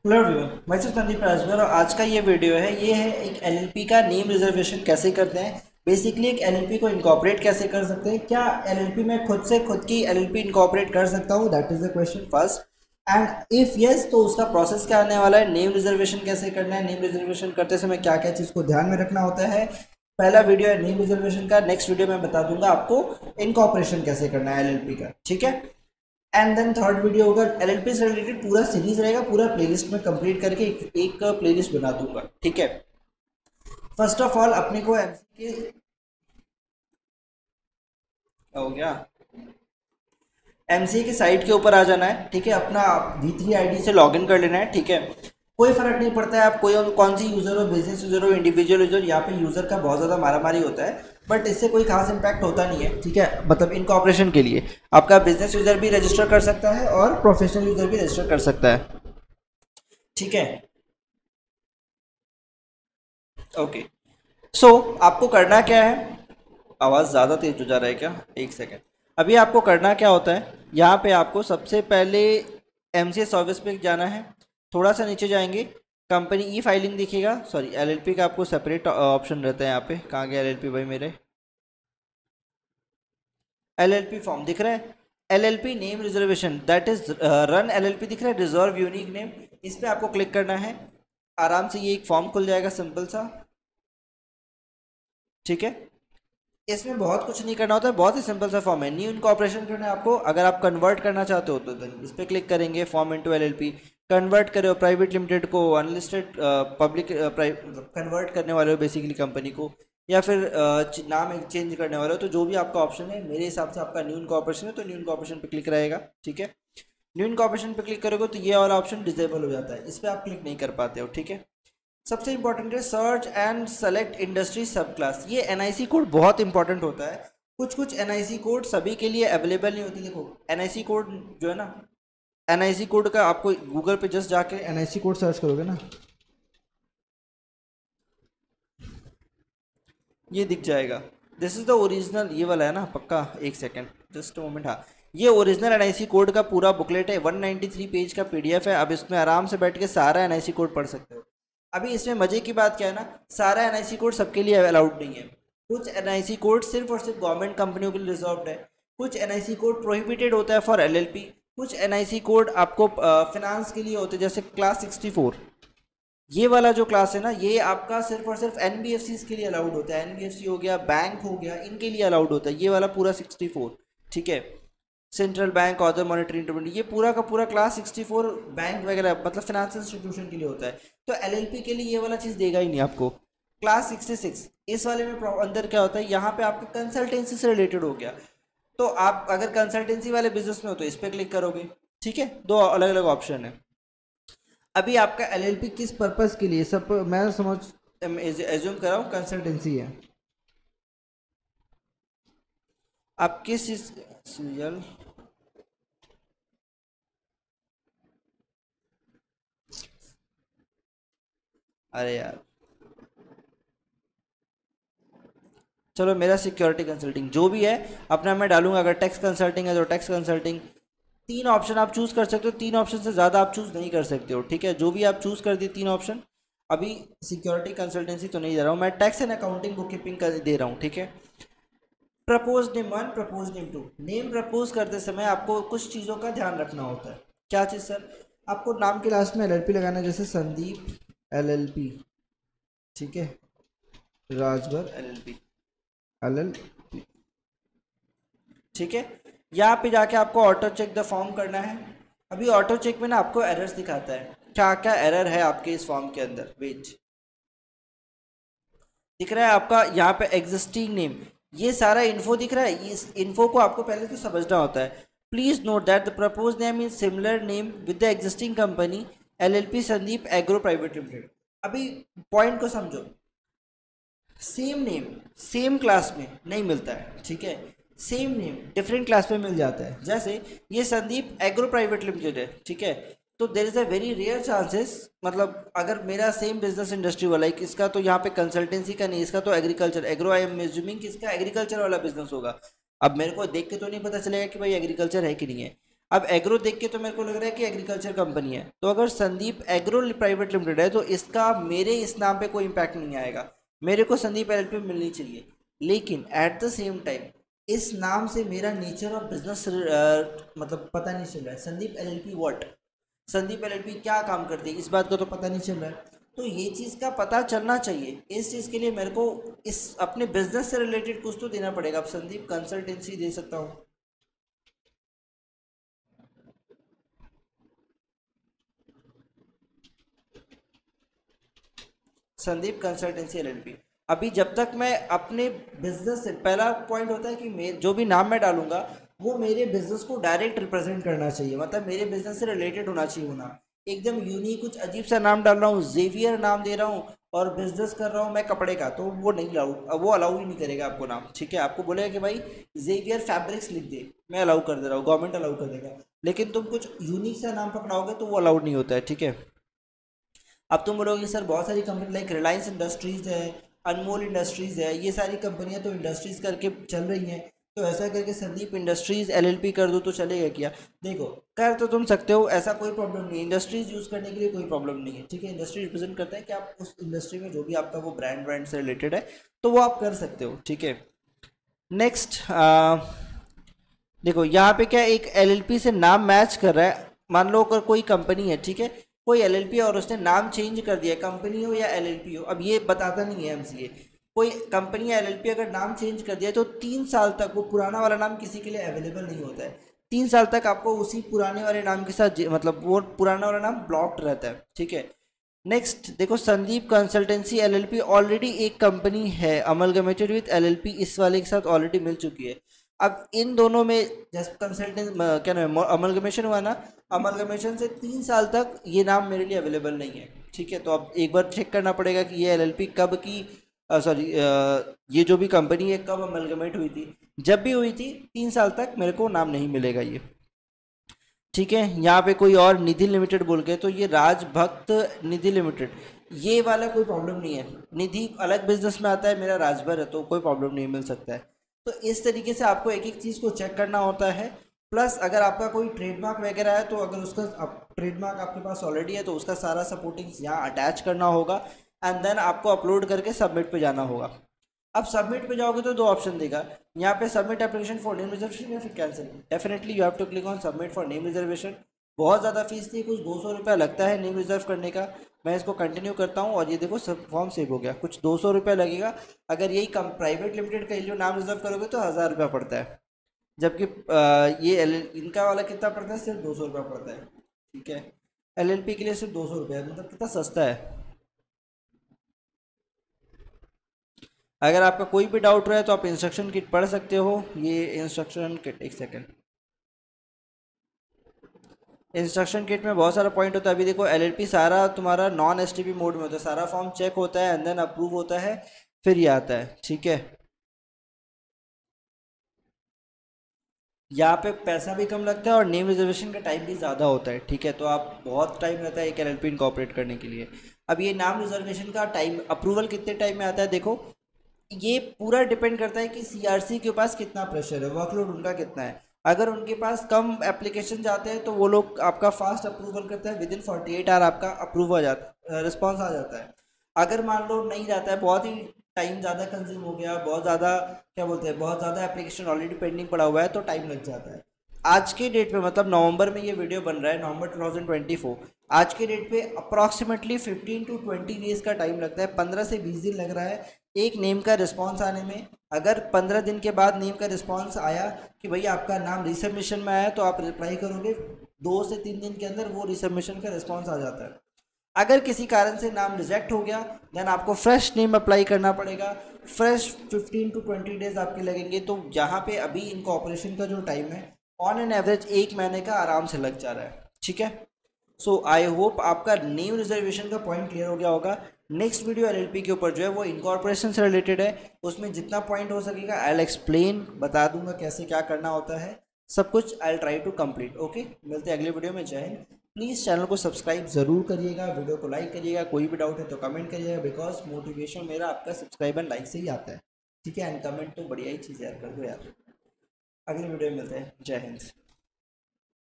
Hello everyone, मैं संदीप राजभर और आज का ये वीडियो है। ये है एक एलएलपी का नेम रिजर्वेशन कैसे करते हैं। बेसिकली एक एलएलपी को इनकॉर्पोरेट कैसे कर सकते हैं, क्या एलएलपी में खुद से खुद की एलएलपी इनकॉर्पोरेट कर सकता हूँ, that is the question first. And if yes तो उसका प्रोसेस क्या आने वाला है, नेम रिजर्वेशन कैसे करना है, नेम रिजर्वेशन करते समय क्या क्या चीज़ को ध्यान में रखना होता है। पहला वीडियो है नेम रिजर्वेशन का, नेक्स्ट वीडियो में बता दूंगा आपको इनकॉर्पोरेशन कैसे करना है एलएलपी का, ठीक है। एंड देन थर्ड वीडियो होगा एलएलपी से रिलेटेड, पूरा सीरीज रहेगा, पूरा प्लेलिस्ट में कंप्लीट करके एक प्लेलिस्ट बना दूंगा, ठीक है। फर्स्ट ऑफ ऑल अपने को एमसी के हो गया, एमसीए की साइट के ऊपर आ जाना है, ठीक है। अपना V3 आईडी से लॉगिन कर लेना है, ठीक है। कोई फर्क नहीं पड़ता है आप कोई कौन सी यूज़र हो, बिजनेस यूज़र हो, इंडिविजुअल यूज़र, यहाँ पे यूज़र का बहुत ज़्यादा मारामारी होता है, बट इससे कोई खास इम्पैक्ट होता नहीं है, ठीक है। मतलब इनकॉर्पोरेशन के लिए आपका बिजनेस यूज़र भी रजिस्टर कर सकता है और प्रोफेशनल यूज़र भी रजिस्टर कर सकता है, ठीक है। ओके, सो आपको करना क्या है, आवाज़ ज़्यादा तेज हो जा रहा है क्या, एक सेकेंड। अभी आपको करना क्या होता है, यहाँ पे आपको सबसे पहले एमसीए सर्विस पे जाना है। थोड़ा सा नीचे जाएंगे, कंपनी ई फाइलिंग दिखेगा, सॉरी एलएलपी का आपको सेपरेट ऑप्शन रहता है। यहाँ पे कहाँ गया एलएलपी भाई मेरे, एलएलपी फॉर्म दिख रहा है, LLP name reservation that is run LLP दिख रहा है, रिजर्व यूनिक नेम, इस पर आपको क्लिक करना है। आराम से ये एक फॉर्म खुल जाएगा सिंपल सा, ठीक है। इसमें बहुत कुछ नहीं करना होता है, बहुत ही सिंपल सा फॉर्म है। न्यू इनकॉर्पोरेशन करना है आपको, अगर आप कन्वर्ट करना चाहते हो तो देन इस पर क्लिक करेंगे, फॉर्म इनटू एलएलपी। कन्वर्ट करो प्राइवेट लिमिटेड को अनलिस्टेड पब्लिक, कन्वर्ट करने वाले हो बेसिकली कंपनी को, या फिर नाम चेंज करने वाले हो, तो जो भी आपका ऑप्शन है, मेरे हिसाब से आपका न्यू इनकॉर्पोरेशन है तो न्यू इनकॉर्पोरेशन पे क्लिक रहेगा, ठीक है। न्यू इनकॉर्पोरेशन पे क्लिक करोगे तो ये वाला ऑप्शन डिसेबल हो जाता है, इस पर आप क्लिक नहीं कर पाते हो, ठीक है। सबसे इंपॉर्टेंट है सर्च एंड सेलेक्ट इंडस्ट्री सब क्लास, ये एनआईसी कोड बहुत इंपॉर्टेंट होता है। कुछ कुछ एनआईसी कोड सभी के लिए अवेलेबल नहीं होती। देखो एनआईसी कोड जो है ना, एनआईसी कोड का आपको गूगल पे जस्ट जाके एनआईसी कोड सर्च करोगे ना, ये दिख जाएगा। दिस इज द ओरिजिनल, ये वाला है ना पक्का, एक सेकेंड जस्ट मोमेंट, हाँ ये ओरिजिनल एनआईसी कोड का पूरा बुकलेट है, 193 पेज का पीडीएफ है। अब इसमें आराम से बैठ के सारा एनआईसी कोड पढ़ सकते हो। अभी इसमें मजे की बात क्या है ना, सारा एनआईसी कोड सबके लिए अलाउड नहीं है। कुछ एनआईसी कोड सिर्फ और सिर्फ गवर्नमेंट कंपनियों के लिए रिजर्व्ड है। कुछ एनआईसी कोड प्रोहिबिटेड होता है फॉर एलएलपी। कुछ एनआईसी कोड आपको फिनांस के लिए होते हैं, जैसे क्लास 64, ये वाला जो क्लास है ना, ये आपका सिर्फ और सिर्फ एनबीएफसी के लिए अलाउड होता है। एनबीएफसी हो गया, बैंक हो गया, इनके लिए अलाउड होता है ये वाला पूरा 64, ठीक है। Central bank, other monetary instrument, ये पूरा का पूरा क्लास 64 बैंक वगैरह मतलब फाइनेंशियल इंस्टीट्यूशन के लिए होता है। तो एलएलपी के लिए ये वाला चीज़ देगा ही नहीं आपको। क्लास 66 इस वाले में अंदर क्या होता है, यहाँ पे आपका कंसल्टेंसी से रिलेटेड हो गया। तो आप अगर कंसल्टेंसी वाले बिजनेस में हो तो इस पर क्लिक करोगे, ठीक है। दो अलग अलग ऑप्शन है। अभी आपका एलएलपी किस पर्पस के लिए, सब मैं समझ एज्यूम कर रहा हूँ कंसल्टेंसी है। आप किस सीरियल, अरे यार चलो, मेरा सिक्योरिटी कंसल्टिंग जो भी है अपना मैं डालूंगा। अगर टैक्स कंसल्टिंग है तो टैक्स कंसल्टिंग, तीन ऑप्शन आप चूज़ कर सकते हो, तीन ऑप्शन से ज़्यादा आप चूज़ नहीं कर सकते हो, ठीक है। जो भी आप चूज़ कर दिए तीन ऑप्शन। अभी सिक्योरिटी कंसल्टेंसी तो नहीं दे रहा हूँ मैं, tax and accounting book keeping का दे रहा हूँ, ठीक है। Propose name one, propose name two. Name propose करते समय आपको कुछ चीज़ों का ध्यान रखना होता है। क्या चीज़ सर, आपको नाम के लास्ट में एलएलपी लगाना है, जैसे संदीप एलएलपी, ठीक है, राजभर एलएलपी, एलएलपी, ठीक है। यहाँ पे जाके आपको ऑटो चेक द फॉर्म करना है। अभी ऑटो चेक में ना आपको एरर्स दिखाता है, क्या क्या एरर है आपके इस फॉर्म के अंदर, वेट दिख रहा है आपका यहाँ पे एग्जिस्टिंग नेम, ये सारा इन्फो दिख रहा है। इस इन्फो को आपको पहले तो समझना होता है। Please note that the propose name is similar name with the existing company LLP Sandeep agro private limited. अभी पॉइंट को समझो, सेम नेम सेम क्लास में नहीं मिलता है, ठीक है। सेम नेम डिफरेंट क्लास में मिल जाता है, जैसे ये संदीप एग्रो प्राइवेट लिमिटेड है, ठीक है। तो there is a very rare chances, मतलब अगर मेरा सेम बिजनेस इंडस्ट्री वाला है, इसका तो यहाँ पे कंसल्टेंसी का नहीं, इसका तो agriculture agro, I am assuming कि इसका एग्रीकल्चर वाला बिजनेस होगा। अब मेरे को देख के तो नहीं पता चलेगा कि भाई एग्रीकल्चर है कि नहीं है। अब एग्रो देख के तो मेरे को लग रहा है कि एग्रीकल्चर कंपनी है, तो अगर संदीप एग्रो प्राइवेट लिमिटेड है तो इसका मेरे इस नाम पे कोई इम्पैक्ट नहीं आएगा, मेरे को संदीप एलएलपी मिलनी चाहिए। लेकिन एट द सेम टाइम इस नाम से मेरा नेचर ऑफ बिजनेस मतलब पता नहीं चल रहा है। Sandeep LLP what, Sandeep LLP क्या काम करती है, इस बात का तो पता नहीं चल रहा है। तो ये चीज़ का पता चलना चाहिए। इस चीज़ के लिए मेरे को इस अपने बिजनेस से रिलेटेड कुछ तो देना पड़ेगा। अब संदीप कंसल्टेंसी दे सकता हूँ, संदीप कंसल्टेंसी एलएलपी। अभी जब तक मैं अपने बिजनेस से, पहला पॉइंट होता है कि जो भी नाम मैं डालूंगा वो मेरे बिजनेस को डायरेक्ट रिप्रेजेंट करना चाहिए, मतलब मेरे बिजनेस से रिलेटेड होना चाहिए। होना एकदम यूनिक कुछ अजीब सा नाम डाल रहा हूँ, जेवियर नाम दे रहा हूँ और बिजनेस कर रहा हूँ मैं कपड़े का, तो वो नहीं अलाउ, वो अलाउ ही नहीं करेगा आपको नाम। ठीक है, आपको बोलेगा कि भाई जेवियर फैब्रिक्स लिख दे, मैं अलाउ कर दे रहा हूँ, गवर्नमेंट अलाउ कर देगा। लेकिन तुम कुछ यूनिक सा नाम पकड़ाओगे तो वो अलाउड नहीं होता है। ठीक है, अब तुम बोलोगे सर बहुत सारी कंपनी लाइक रिलायंस इंडस्ट्रीज है, अनमोल इंडस्ट्रीज है, ये सारी कंपनियां तो इंडस्ट्रीज करके चल रही हैं, तो ऐसा करके संदीप इंडस्ट्रीज एलएलपी कर दो तो चलेगा क्या? देखो कर तो तुम सकते हो, ऐसा कोई प्रॉब्लम नहीं है, इंडस्ट्रीज यूज़ करने के लिए कोई प्रॉब्लम नहीं है। ठीक है, इंडस्ट्री रिप्रेजेंट करता है कि आप उस इंडस्ट्री में जो भी आपका वो ब्रांड से रिलेटेड है तो वो आप कर सकते हो। ठीक है, नेक्स्ट देखो यहाँ पे क्या एक एलएलपी से नाम मैच कर रहा है। मान लो अगर कोई कंपनी है, ठीक है, कोई एलएलपी और उसने नाम चेंज कर दिया, कंपनी हो या एलएलपी हो, अब ये बताता नहीं है एमसीए। कोई कंपनी या एलएलपी अगर नाम चेंज कर दिया तो 3 साल तक वो पुराना वाला नाम किसी के लिए अवेलेबल नहीं होता है। 3 साल तक आपको उसी पुराने वाले नाम के साथ मतलब वो पुराना वाला नाम ब्लॉक्ड रहता है। ठीक है, नेक्स्ट देखो संदीप कंसल्टेंसी एलएलपी ऑलरेडी एक कंपनी है, अमलगमेटेड विथ एलएलपी, इस वाले के साथ ऑलरेडी मिल चुकी है। अब इन दोनों में जैसे कंसल्टेंट क्या नाम है, अमलगमेशन हुआ ना, अमलगमेशन से 3 साल तक ये नाम मेरे लिए अवेलेबल नहीं है। ठीक है, तो अब एक बार चेक करना पड़ेगा कि ये एलएलपी कब की, सॉरी ये जो भी कंपनी है कब अमलगमेट हुई थी। जब भी हुई थी 3 साल तक मेरे को नाम नहीं मिलेगा ये। ठीक है, यहाँ पे कोई और निधि लिमिटेड बोल के, तो ये राजभक्त निधि लिमिटेड, ये वाला कोई प्रॉब्लम नहीं है, निधि अलग बिजनेस में आता है, मेरा राजभर है तो कोई प्रॉब्लम नहीं, मिल सकता है। तो इस तरीके से आपको एक एक चीज़ को चेक करना होता है। प्लस अगर आपका कोई ट्रेडमार्क वगैरह है तो अगर उसका ट्रेडमार्क आपके पास ऑलरेडी है तो उसका सारा सपोर्टिंग्स यहाँ अटैच करना होगा एंड देन आपको अपलोड करके सबमिट पे जाना होगा। अब सबमिट पे जाओगे तो दो ऑप्शन देगा, यहाँ पे submit application for name reservation या फिर cancel. Definitely you have to click on submit for name reservation. बहुत ज़्यादा फीस थी, कुछ 200 रुपया लगता है नेम रिजर्व करने का। मैं इसको कंटिन्यू करता हूँ और ये देखो सब फॉर्म सेव हो गया, कुछ 200 रुपया लगेगा। अगर यही कम प्राइवेट लिमिटेड का लिए नाम रिजर्व करोगे तो 1000 रुपया पड़ता है, जबकि ये इनका वाला कितना पड़ता है, सिर्फ 200 रुपया पड़ता है। ठीक है, एलएलपी के लिए सिर्फ 200 रुपया, मतलब कितना सस्ता है। अगर आपका कोई भी डाउट रहे तो आप इंस्ट्रक्शन किट पढ़ सकते हो। ये इंस्ट्रक्शन किट, एक सेकेंड, इंस्ट्रक्शन किट में बहुत सारा पॉइंट होता है। अभी देखो एलएलपी सारा तुम्हारा नॉन एसटीपी मोड में होता है, सारा फॉर्म चेक होता है एंड देन अप्रूव होता है, फिर ये आता है। ठीक है, यहाँ पे पैसा भी कम लगता है और नेम रिजर्वेशन का टाइम भी ज़्यादा होता है। ठीक है, तो आप बहुत टाइम रहता है एक एलएलपी इनकॉर्पोरेट करने के लिए। अब ये नाम रिजर्वेशन का टाइम अप्रूवल कितने टाइम में आता है, देखो ये पूरा डिपेंड करता है कि सीआरसी के पास कितना प्रेशर है, वर्कलोड उनका कितना है। अगर उनके पास कम एप्लीकेशन जाते हैं तो वो लोग आपका फास्ट अप्रूवल करता है, विद इन 48 आवर आपका अप्रूव हो जाता, रिस्पॉन्स आ जाता है। अगर मान लो नहीं जाता है, बहुत ही टाइम ज़्यादा कंज्यूम हो गया, बहुत ज़्यादा क्या बोलते हैं, बहुत ज़्यादा एप्लीकेशन ऑलरेडी पेंडिंग पड़ा हुआ है तो टाइम लग जाता है। आज के डेट पे मतलब नवंबर में ये वीडियो बन रहा है, नवंबर 2024, आज के डेट पे अप्रॉक्सीमेटली 15 to 20 डेज़ का टाइम लगता है, 15 से 20 दिन लग रहा है एक नेम का रिस्पांस आने में। अगर 15 दिन के बाद नेम का रिस्पांस आया कि भैया आपका नाम रिसबमिशन में आया तो आप रिप्लाई करोगे, 2 से 3 दिन के अंदर वो रिसबमिशन का रिस्पांस आ जाता है। अगर किसी कारण से नाम रिजेक्ट हो गया देन आपको फ्रेश नेम अप्लाई करना पड़ेगा, फ्रेश 15 to 20 डेज आपके लगेंगे। तो यहाँ पे अभी इनको ऑपरेशन का जो टाइम है ऑन एन एवरेज 1 महीने का आराम से लग जा रहा है। ठीक है, सो आई होप आपका नेम रिजर्वेशन का पॉइंट क्लियर हो गया होगा। नेक्स्ट वीडियो एलएलपी के ऊपर जो है वो इनकॉर्पोरेशन से रिलेटेड है, उसमें जितना पॉइंट हो सकेगा आई विल एक्सप्लेन, बता दूंगा कैसे क्या करना होता है, सब कुछ I will try to complete. Okay, मिलते हैं अगले वीडियो में। जय हिंद। प्लीज़ चैनल को सब्सक्राइब ज़रूर करिएगा, वीडियो को लाइक करिएगा, कोई भी डाउट है तो कमेंट करिएगा, बिकॉज मोटिवेशन मेरा आपका सब्सक्राइब एंड लाइक से ही आता है। ठीक है, एंड कमेंट तो बढ़िया ही चीज़ यार कर दो यार। अगले वीडियो में मिलते हैं, जय हिंद।